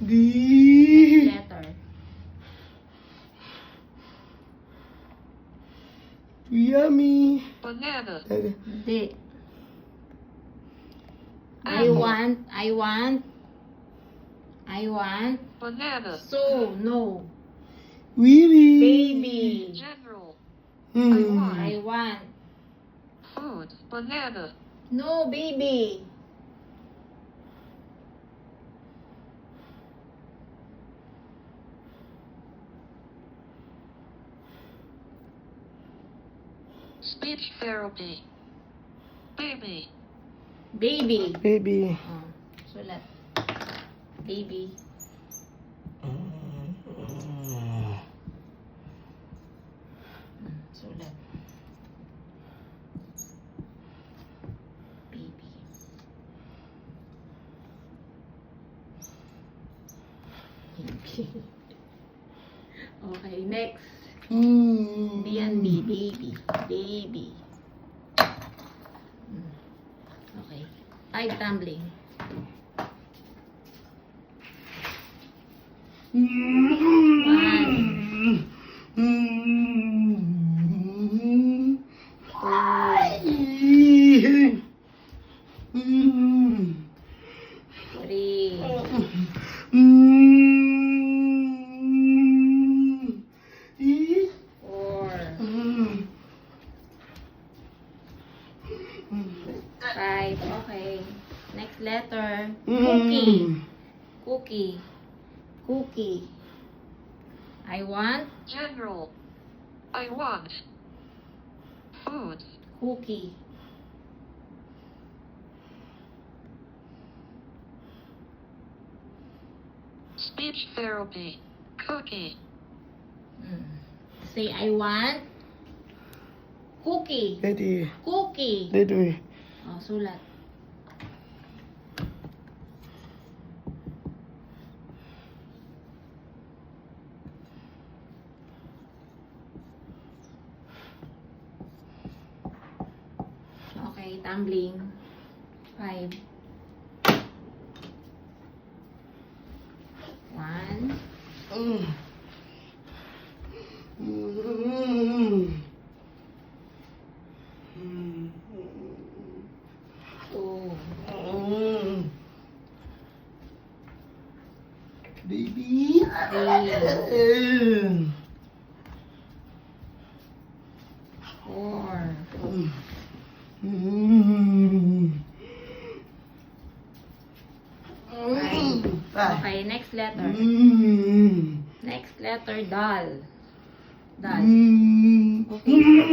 D. Letter. Yummy. Banana. D. I want. Banana. So, no. Willy. Baby. General. I want. Food. Banana. No, baby. Speech therapy. Baby. Baby. Baby. Oh, sulat. Baby. Sulat. Baby. Okay, next. B and B. Baby. Baby. Okay. 5 tumbling. Three. Four. 5. Okay. Next letter. Cookie. Cookie. Cookie. I want General. I want. Food. cookie. Speech therapy. Cookie. Say I want cookie. Ready. Cookie. Ready. Oh, sulat. Okay, tumbling. 5. 1. Two. Baby. 3. 4. Okay, next letter. Next letter, doll. Doll. Okay.